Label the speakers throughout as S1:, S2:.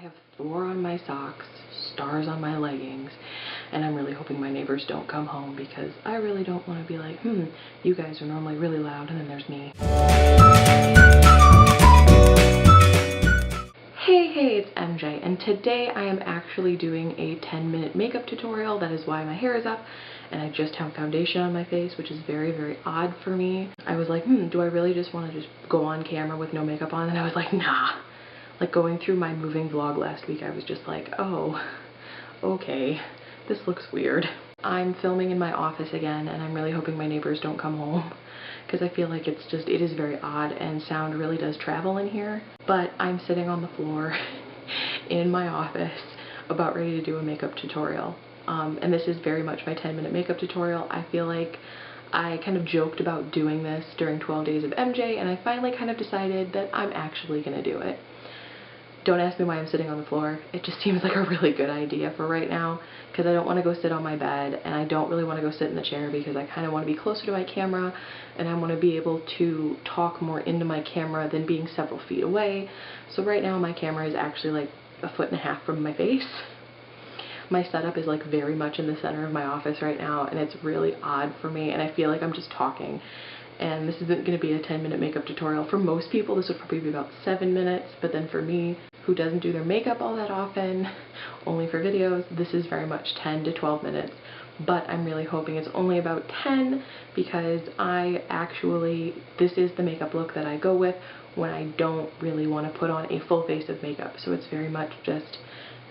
S1: have Thor on my socks, stars on my leggings, and I'm really hoping my neighbors don't come home because I really don't want to be like, you guys are normally really loud and then there's me. Hey, it's MJ, and today I am actually doing a 10-minute makeup tutorial. That is why my hair is up, and I just have foundation on my face, which is very, very odd for me. I was like, do I really just want to just go on camera with no makeup on? And I was like, nah. Like going through my moving vlog last week, I was just like, oh, okay, this looks weird. I'm filming in my office again, and I'm really hoping my neighbors don't come home because I feel like it is very odd and sound really does travel in here. But I'm sitting on the floor in my office about ready to do a makeup tutorial. And this is very much my 10-minute makeup tutorial. I feel like I kind of joked about doing this during 12 Days of MJ, and I finally kind of decided that I'm actually going to do it. Don't ask me why I'm sitting on the floor. It just seems like a really good idea for right now because I don't want to go sit on my bed, and I don't really want to go sit in the chair because I kind of want to be closer to my camera and I want to be able to talk more into my camera than being several feet away. So right now my camera is actually like 1.5 feet from my face. My setup is like very much in the center of my office right now, and it's really odd for me, and I feel like I'm just talking. And this isn't going to be a 10-minute makeup tutorial. For most people, this would probably be about 7 minutes, but then for me, who doesn't do their makeup all that often, only for videos, this is very much 10 to 12 minutes. But I'm really hoping it's only about 10 because this is the makeup look that I go with when I don't really want to put on a full face of makeup. So it's very much just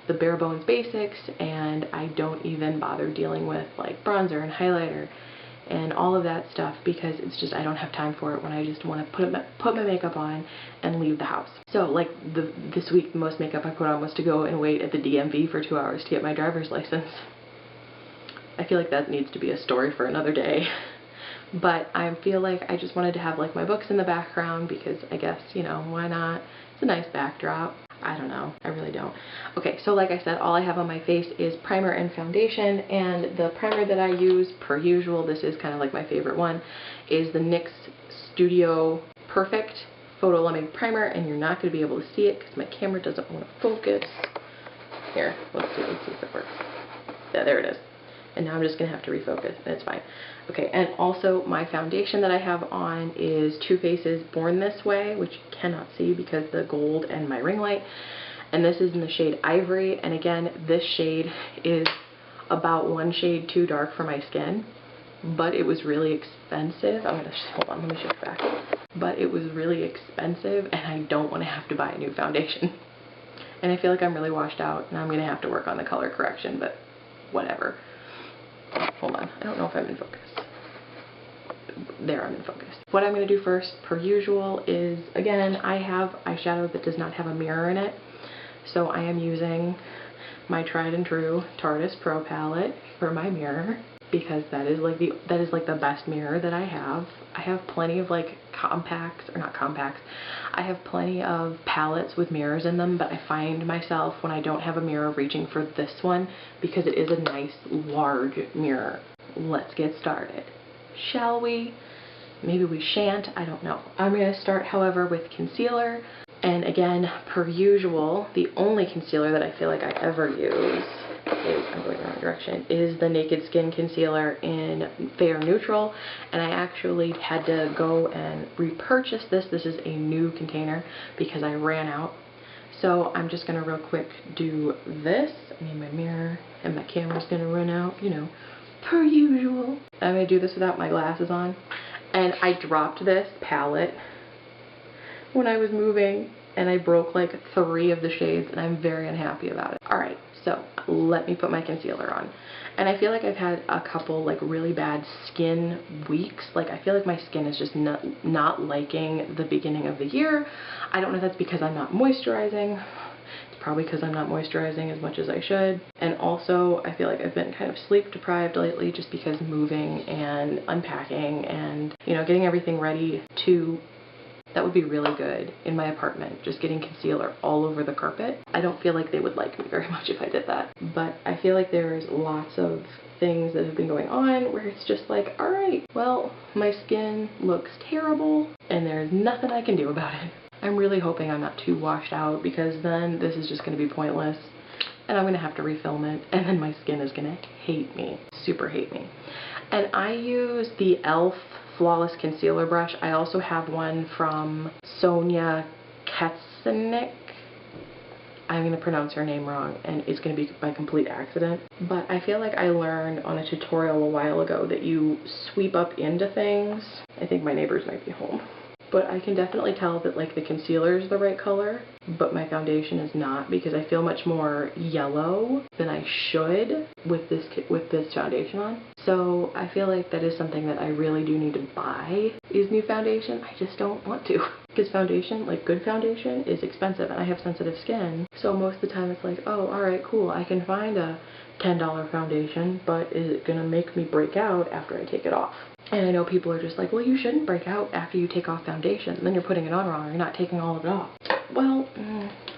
S1: the bare bones basics, and I don't even bother dealing with like bronzer and highlighter and all of that stuff because it's just, I don't have time for it when I just want to put my makeup on and leave the house. So like this week, the most makeup I put on was to go and wait at the DMV for 2 hours to get my driver's license. I feel like that needs to be a story for another day. But I feel like I just wanted to have like my books in the background because I guess, you know, why not? It's a nice backdrop. I don't know. I really don't. Okay, so like I said, all I have on my face is primer and foundation, and the primer that I use, per usual, this is kind of like my favorite one, is the NYX Studio Perfect Photolemig Primer, and you're not going to be able to see it because my camera doesn't want to focus. Here, let's see if it works. Yeah, there it is. And now I'm just going to have to refocus, and it's fine. Okay, and also my foundation that I have on is Too Faced's Born This Way, which you cannot see because the gold and my ring light. And this is in the shade Ivory, and again, this shade is about 1 shade too dark for my skin, but it was really expensive. I'm going to, hold on, let me shift back. But it was really expensive, and I don't want to have to buy a new foundation. And I feel like I'm really washed out, and I'm going to have to work on the color correction, but whatever. Hold on, I don't know if I'm in focus. There, I'm in focus. What I'm going to do first, per usual, is, again, I have eyeshadow that does not have a mirror in it. So I am using my tried and true Tarte Pro palette for my mirror because that is like the best mirror that I have. I have plenty of like I have plenty of palettes with mirrors in them, but I find myself when I don't have a mirror reaching for this one because it is a nice large mirror. Let's get started. Shall we? Maybe we shan't, I don't know. I'm going to start, however, with concealer. And again, per usual, the only concealer that I feel like I ever use I'm going the wrong direction, is the Naked Skin Concealer in Fair Neutral. And I actually had to go and repurchase this. This is a new container because I ran out. So I'm just going to real quick do this. I need my mirror, and my camera's going to run out, you know, per usual. I'm going to do this without my glasses on. And I dropped this palette when I was moving, and I broke like 3 of the shades, and I'm very unhappy about it. Alright, so let me put my concealer on. And I feel like I've had a couple like really bad skin weeks. Like I feel like my skin is just not liking the beginning of the year. I don't know if that's because I'm not moisturizing. It's probably because I'm not moisturizing as much as I should. And also I feel like I've been kind of sleep deprived lately just because moving and unpacking and, you know, getting everything ready to... That would be really good in my apartment, just getting concealer all over the carpet. I don't feel like they would like me very much if I did that. But I feel like there's lots of things that have been going on where it's just like, alright, well, my skin looks terrible and there's nothing I can do about it. I'm really hoping I'm not too washed out, because then this is just going to be pointless and I'm going to have to refilm it, and then my skin is going to hate me, super hate me. And I use the e.l.f. Flawless Concealer Brush. I also have one from Sonia Ketsenik. I'm going to pronounce her name wrong, and it's going to be by complete accident. But I feel like I learned on a tutorial a while ago that you sweep up into things. I think my neighbors might be home. But I can definitely tell that like the concealer is the right color, but my foundation is not, because I feel much more yellow than I should with this foundation on. So I feel like that is something that I really do need to buy, is new foundation. I just don't want to, because foundation, like good foundation, is expensive, and I have sensitive skin. So most of the time it's like, oh, alright, cool, I can find a $10 foundation, but is it gonna make me break out after I take it off? And I know people are just like, well, you shouldn't break out after you take off foundation. Then you're putting it on wrong, or you're not taking all of it off. Well,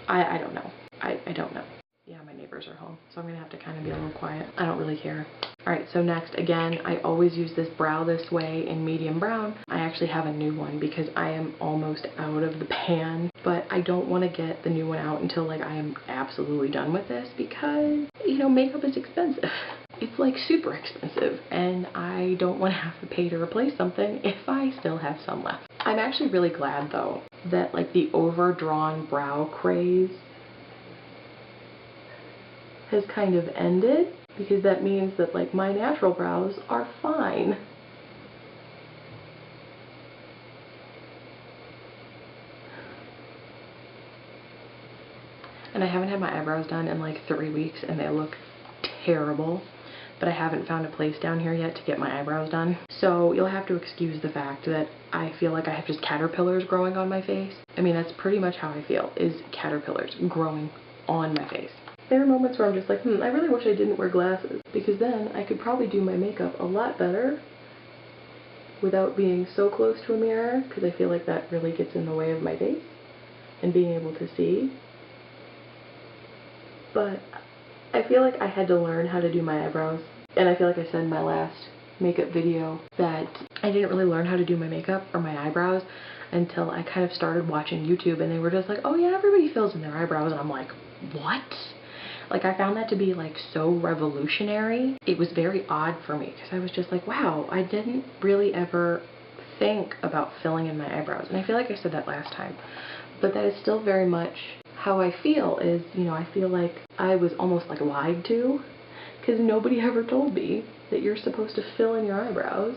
S1: I don't know. I don't know. Yeah, my neighbors are home, so I'm gonna have to kind of be a little quiet. I don't really care. Alright, so next, again, I always use this Brow This Way in medium brown. I actually have a new one because I am almost out of the pan, but I don't want to get the new one out until like I am absolutely done with this, because, you know, makeup is expensive. It's like super expensive, and I don't want to have to pay to replace something if I still have some left. I'm actually really glad though that like the overdrawn brow craze has kind of ended, because that means that like my natural brows are fine. And I haven't had my eyebrows done in like 3 weeks, and they look terrible. But I haven't found a place down here yet to get my eyebrows done. So you'll have to excuse the fact that I feel like I have just caterpillars growing on my face. I mean, that's pretty much how I feel, is caterpillars growing on my face. There are moments where I'm just like, I really wish I didn't wear glasses, because then I could probably do my makeup a lot better without being so close to a mirror, because I feel like that really gets in the way of my face and being able to see. But I feel like I had to learn how to do my eyebrows, and I feel like I said in my last makeup video that I didn't really learn how to do my makeup or my eyebrows until I kind of started watching YouTube, and they were just like, oh yeah, everybody fills in their eyebrows, and I'm like, what? Like, I found that to be like so revolutionary. It was very odd for me, because I was just like, wow, I didn't really ever think about filling in my eyebrows. And I feel like I said that last time, but that is still very much how I feel. Is, you know, I feel like I was almost like lied to, because nobody ever told me that you're supposed to fill in your eyebrows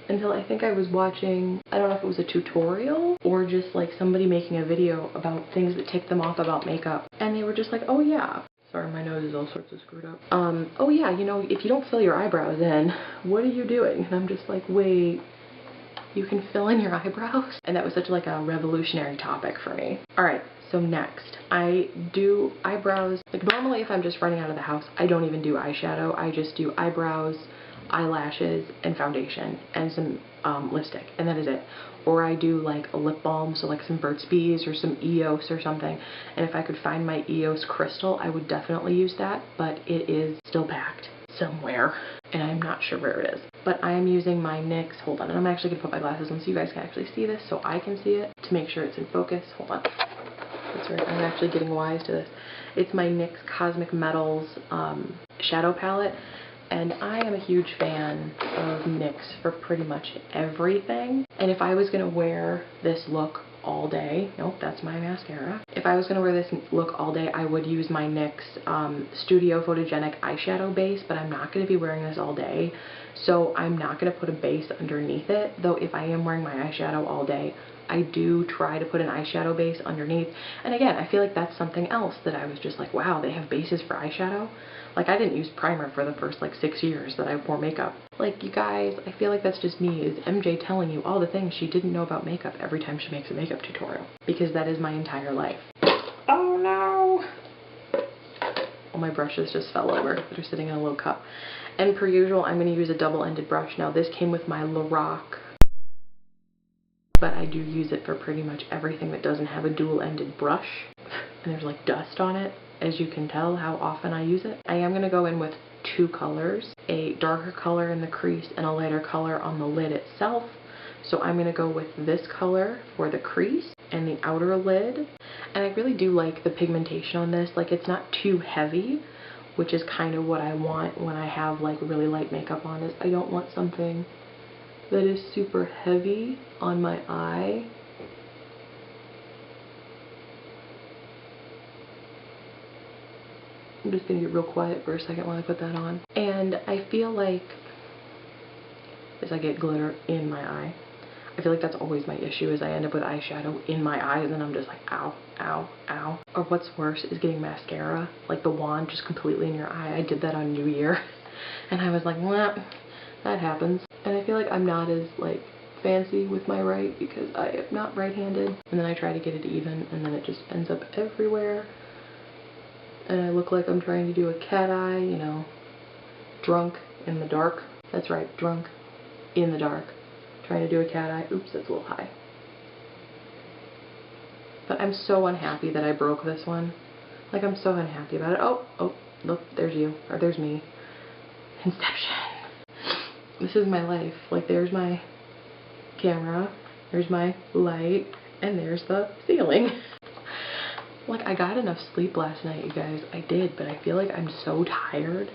S1: until I think I was watching, I don't know if it was a tutorial or just like somebody making a video about things that take them off about makeup, and they were just like, oh yeah, sorry, my nose is all sorts of screwed up, oh yeah, you know, if you don't fill your eyebrows in, what are you doing? And I'm just like, wait, you can fill in your eyebrows? And that was such like a revolutionary topic for me. Alright, so next, I do eyebrows. Like, normally if I'm just running out of the house, I don't even do eyeshadow. I just do eyebrows, eyelashes, and foundation, and some lipstick, and that is it. Or I do like a lip balm, so like some Burt's Bees or some EOS or something. And if I could find my EOS crystal, I would definitely use that, but it is still packed somewhere, and I'm not sure where it is. But I am using my NYX, hold on, and I'm actually going to put my glasses on so you guys can actually see this, so I can see it, to make sure it's in focus. Hold on. That's right, I'm actually getting wise to this. It's my NYX Cosmic Metals shadow palette, and I am a huge fan of NYX for pretty much everything. And if I was going to wear this look all day, nope, that's my mascara. If I was going to wear this look all day, I would use my NYX Studio Photogenic eyeshadow base, but I'm not going to be wearing this all day, so I'm not going to put a base underneath it. Though if I am wearing my eyeshadow all day, I do try to put an eyeshadow base underneath. And again, I feel like that's something else that I was just like, wow, they have bases for eyeshadow? Like, I didn't use primer for the first like 6 years that I wore makeup. Like, you guys, I feel like that's just me, is MJ telling you all the things she didn't know about makeup every time she makes a makeup tutorial. Because that is my entire life. Oh no! All my brushes just fell over. They're sitting in a little cup. And per usual, I'm going to use a double-ended brush. Now, this came with my Lorac, but I do use it for pretty much everything that doesn't have a dual-ended brush. And there's like dust on it, as you can tell how often I use it. I am going to go in with 2 colors, a darker color in the crease and a lighter color on the lid itself. So I'm going to go with this color for the crease and the outer lid. And I really do like the pigmentation on this. Like, it's not too heavy, which is kind of what I want when I have like really light makeup on. Is I don't want something that is super heavy on my eye. I'm just going to get real quiet for a second while I put that on. And I feel like as I get glitter in my eye, I feel like that's always my issue, is I end up with eyeshadow in my eye and then I'm just like, ow, ow, ow. Or what's worse is getting mascara, like the wand just completely in your eye. I did that on New Year and I was like, well, that happens. And I feel like I'm not as like fancy with my right because I am not right-handed. And then I try to get it even and then it just ends up everywhere. And I look like I'm trying to do a cat eye, you know, drunk in the dark. That's right, drunk in the dark. Trying to do a cat eye. Oops, that's a little high. But I'm so unhappy that I broke this one. Like, I'm so unhappy about it. Oh, look, there's you. Or there's me. Inception. This is my life. Like, there's my camera. There's my light. And there's the ceiling. Like, I got enough sleep last night, you guys. I did, but I feel like I'm so tired.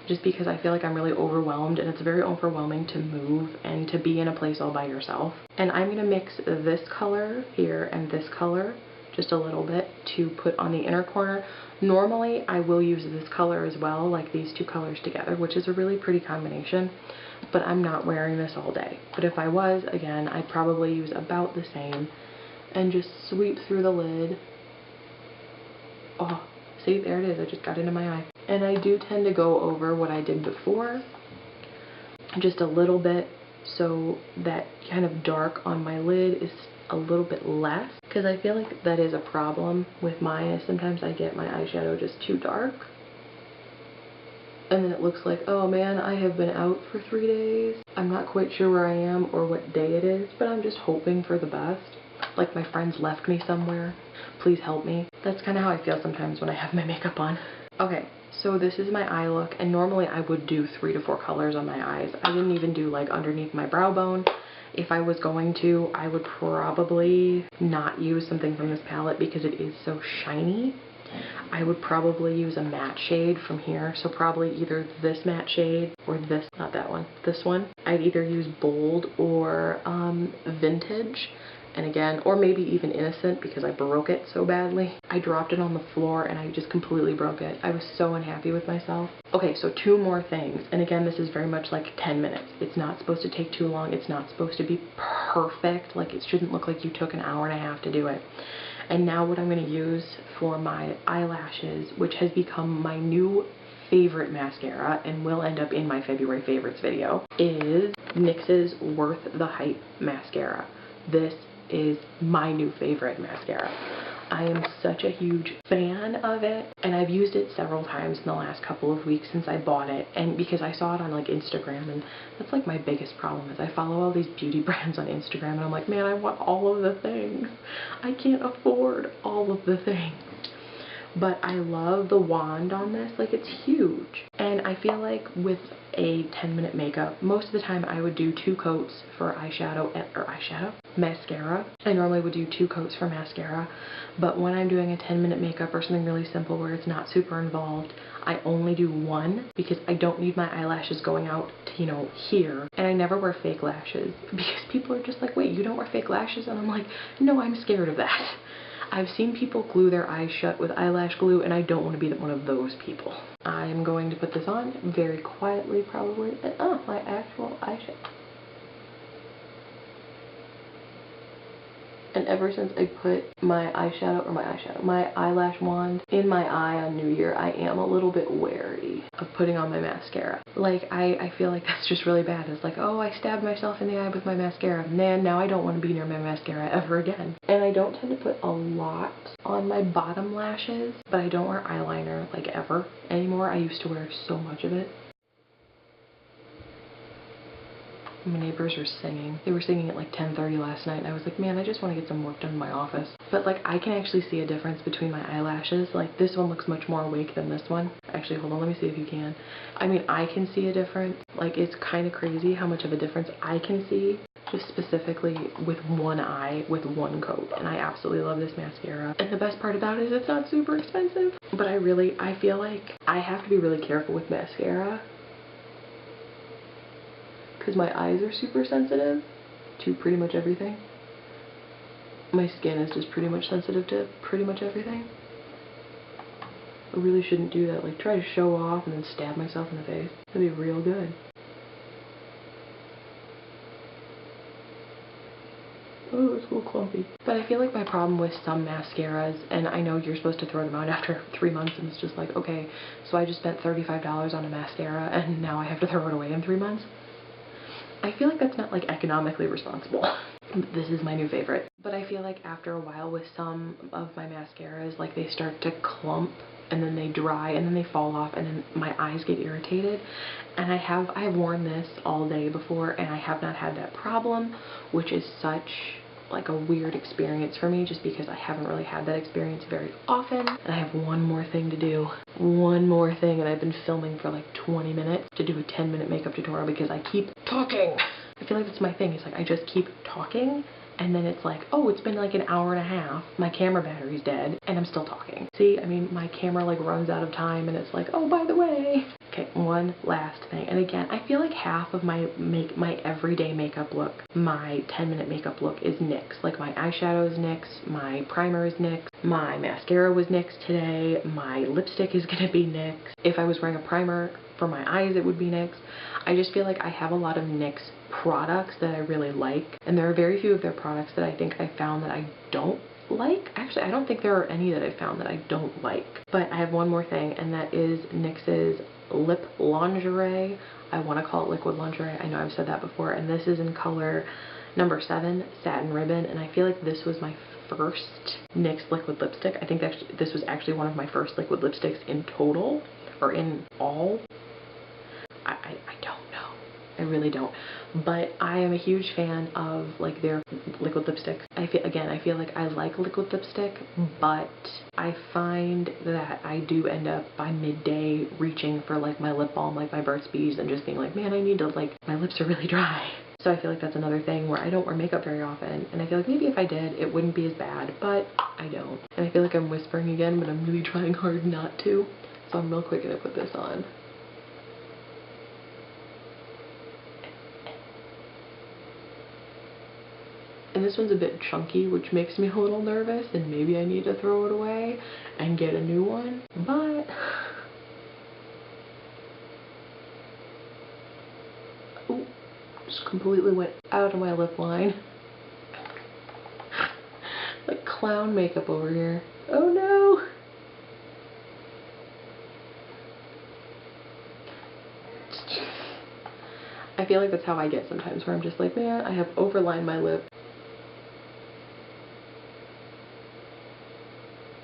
S1: Just because I feel like I'm really overwhelmed, and it's very overwhelming to move and to be in a place all by yourself. And I'm going to mix this color here and this color just a little bit to put on the inner corner. Normally I will use this color as well, like these two colors together, which is a really pretty combination, but I'm not wearing this all day. But if I was, again, I'd probably use about the same and just sweep through the lid. Oh, see, there it is. I just got into my eye. And I do tend to go over what I did before just a little bit, so that kind of dark on my lid is a little bit less, because I feel like that is a problem with mine. Sometimes I get my eyeshadow just too dark and then it looks like, oh man, I have been out for 3 days. I'm not quite sure where I am or what day it is, but I'm just hoping for the best. Like my friends left me somewhere. Please help me. That's kind of how I feel sometimes when I have my makeup on. Okay, so this is my eye look, and normally I would do 3 to 4 colors on my eyes. I didn't even do like underneath my brow bone. If I was going to, I would probably not use something from this palette because it is so shiny. I would probably use a matte shade from here, so probably either this matte shade or this, not that one, this one. I'd either use Bold or Vintage. And again, or maybe even Innocent, because I broke it so badly. I dropped it on the floor and I just completely broke it. I was so unhappy with myself. Okay, so 2 more things. And again, this is very much like 10 minutes. It's not supposed to take too long. It's not supposed to be perfect. Like, it shouldn't look like you took an hour and a half to do it. And now what I'm going to use for my eyelashes, which has become my new favorite mascara and will end up in my February favorites video, is NYX's Worth the Hype mascara. This is my new favorite mascara. I am such a huge fan of it, and I've used it several times in the last couple of weeks since I bought it, and because I saw it on like Instagram, and that's like my biggest problem is I follow all these beauty brands on Instagram and I'm like, man, I want all of the things. I can't afford all of the things. But I love the wand on this. Like, it's huge. And I feel like with a 10-minute makeup, most of the time I would do 2 coats for mascara. I normally would do 2 coats for mascara. But when I'm doing a 10-minute makeup or something really simple where it's not super involved, I only do 1 because I don't need my eyelashes going out to, you know, here. And I never wear fake lashes because people are just like, wait, you don't wear fake lashes? And I'm like, no, I'm scared of that. I've seen people glue their eyes shut with eyelash glue, and I don't want to be one of those people. I'm going to put this on very quietly, probably. And my actual eyeshadow. And ever since I put my eyelash wand in my eye on New Year, I am a little bit wary of putting on my mascara. Like, I feel like that's just really bad. It's like, oh, I stabbed myself in the eye with my mascara. Man, now I don't want to be near my mascara ever again. And I don't tend to put a lot on my bottom lashes, but I don't wear eyeliner, like, ever anymore. I used to wear so much of it. My neighbors were singing. They were singing at like 10:30 last night, and I was like, man, I just want to get some work done in my office. But like, I can actually see a difference between my eyelashes. Like, this one looks much more awake than this one. Actually, hold on, let me see if you can. I mean, I can see a difference. Like, it's kind of crazy how much of a difference I can see just specifically with one eye, with one coat. And I absolutely love this mascara. And the best part about it is it's not super expensive. But I feel like I have to be really careful with mascara, because my eyes are super sensitive to pretty much everything. My skin is just pretty much sensitive to pretty much everything. I really shouldn't do that. Like, try to show off and then stab myself in the face. That'd be real good. Oh, it's a little clumpy. But I feel like my problem with some mascaras, and I know you're supposed to throw them out after 3 months, and it's just like, okay, so I just spent $35 on a mascara and now I have to throw it away in 3 months. I feel like that's not like economically responsible. This is my new favorite. But I feel like after a while with some of my mascaras, like they start to clump and then they dry and then they fall off and then my eyes get irritated. And I have worn this all day before and I have not had that problem, which is such like a weird experience for me, just because I haven't really had that experience very often. And I have one more thing to do. One more thing, and I've been filming for like 20 minutes to do a 10-minute makeup tutorial because I keep talking. I feel like that's my thing. It's like I just keep talking and then it's like, oh, it's been like an hour and a half. My camera battery's dead and I'm still talking. See, I mean, my camera like runs out of time and it's like, oh, by the way. Okay, one last thing. And again, I feel like half of my everyday makeup look, my 10-minute makeup look is NYX. Like my eyeshadow is NYX, my primer is NYX, my mascara was NYX today, my lipstick is gonna be NYX. If I was wearing a primer for my eyes, it would be NYX. I just feel like I have a lot of NYX products that I really like, and there are very few of their products that I think I found that I don't like. Actually, I don't think there are any that I found that I don't like. But I have one more thing, and that is NYX's Lip Lingerie. I want to call it liquid lingerie. I know I've said that before, and this is in color number 7, Satin Ribbon, and I feel like this was my first NYX liquid lipstick. I think that this was actually one of my first liquid lipsticks in total, or in all. I don't know. I really don't. But I am a huge fan of like their liquid lipsticks. I feel like I like liquid lipstick, but I find that I do end up by midday reaching for like my lip balm, like my Burt's Bees, and just being like, man, I need to, like, my lips are really dry. So I feel like that's another thing where I don't wear makeup very often, and I feel like maybe if I did, it wouldn't be as bad, but I don't. And I feel like I'm whispering again, but I'm really trying hard not to. So I'm real quick gonna put this on. And this one's a bit chunky, which makes me a little nervous, and maybe I need to throw it away and get a new one, but ooh, just completely went out of my lip line. Like clown makeup over here. Oh no! I feel like that's how I get sometimes, where I'm just like, man, I have overlined my lip.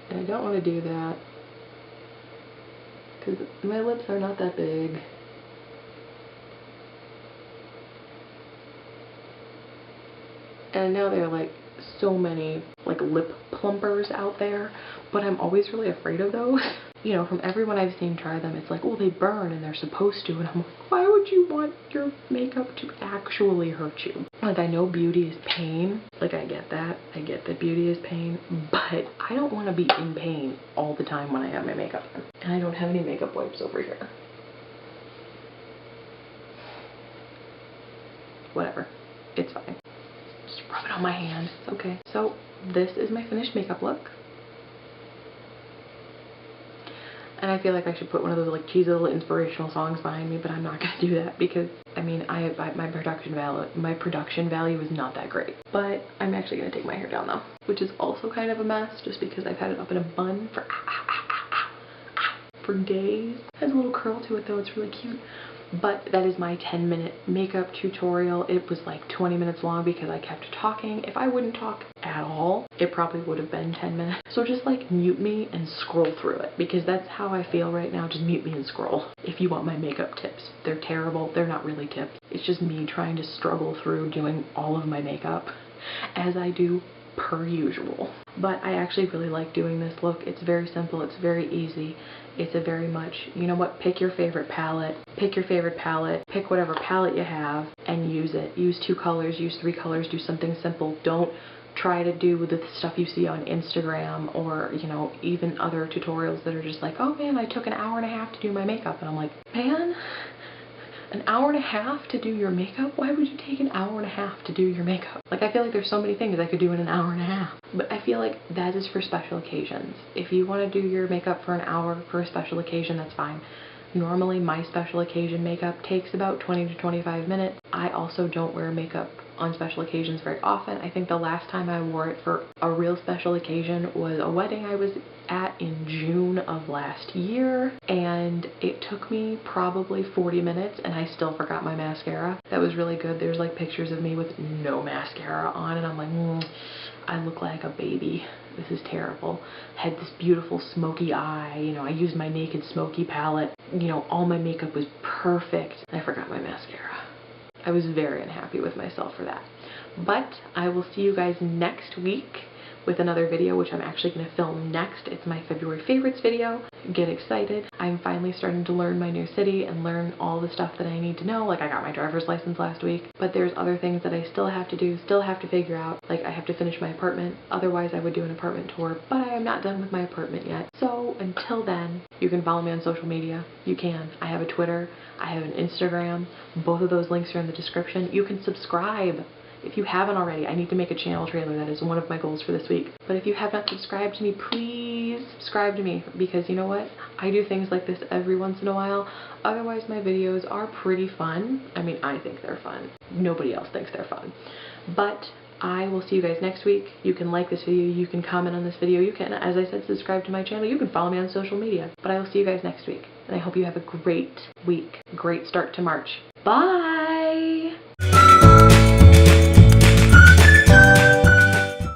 S1: And I don't want to do that, because my lips are not that big. And now there are like so many like lip plumpers out there, but I'm always really afraid of those. You know, from everyone I've seen try them, it's like, oh, they burn and they're supposed to, and I'm like, why would you want your makeup to actually hurt you? Like, I know beauty is pain, like I get that, I get that beauty is pain, but I don't want to be in pain all the time when I have my makeup on. And I don't have any makeup wipes over here. Whatever, it's fine. Just rub it on my hand, it's okay. So this is my finished makeup look. And I feel like I should put one of those like cheesy little inspirational songs behind me, but I'm not gonna do that because I mean my production value is not that great. But I'm actually gonna take my hair down though, which is also kind of a mess just because I've had it up in a bun for days. It has a little curl to it though, it's really cute. But that is my 10-minute makeup tutorial. It was like 20 minutes long because I kept talking. If I wouldn't talk at all, it probably would have been 10 minutes. So just like mute me and scroll through it, because that's how I feel right now. Just mute me and scroll if you want my makeup tips. They're terrible. They're not really tips. It's just me trying to struggle through doing all of my makeup as I do per usual. But I actually really like doing this look. It's very simple. It's very easy. It's a very much, you know what, pick your favorite palette. Pick your favorite palette. Pick whatever palette you have and use it. Use 2 colors, use 3 colors, do something simple. Don't try to do the stuff you see on Instagram or, you know, even other tutorials that are just like, oh man, I took an hour and a half to do my makeup. And I'm like, man, an hour and a half to do your makeup? Why would you take an hour and a half to do your makeup? Like, I feel like there's so many things I could do in an hour and a half. But I feel like that is for special occasions. If you want to do your makeup for an hour for a special occasion, that's fine. Normally, my special occasion makeup takes about 20 to 25 minutes. I also don't wear makeup on special occasions very often. I think the last time I wore it for a real special occasion was a wedding I was at in June of last year, and it took me probably 40 minutes and I still forgot my mascara. That was really good. There's like pictures of me with no mascara on and I'm like, I look like a baby. This is terrible. Had this beautiful smoky eye, you know, I used my Naked Smoky palette, you know, all my makeup was perfect and I forgot my mascara. I was very unhappy with myself for that. But I will see you guys next week with another video, which I'm actually going to film next. It's my February favorites video. Get excited. I'm finally starting to learn my new city and learn all the stuff that I need to know. Like, I got my driver's license last week, but there's other things that I still have to do, still have to figure out. Like, I have to finish my apartment. Otherwise, I would do an apartment tour, but I am not done with my apartment yet. So until then, you can follow me on social media. You can. I have a Twitter. I have an Instagram. Both of those links are in the description. You can subscribe. If you haven't already, I need to make a channel trailer. That is one of my goals for this week. But if you have not subscribed to me, please subscribe to me, because you know what? I do things like this every once in a while. Otherwise, my videos are pretty fun. I mean, I think they're fun. Nobody else thinks they're fun. But I will see you guys next week. You can like this video. You can comment on this video. You can, as I said, subscribe to my channel. You can follow me on social media. But I will see you guys next week. And I hope you have a great week. Great start to March. Bye!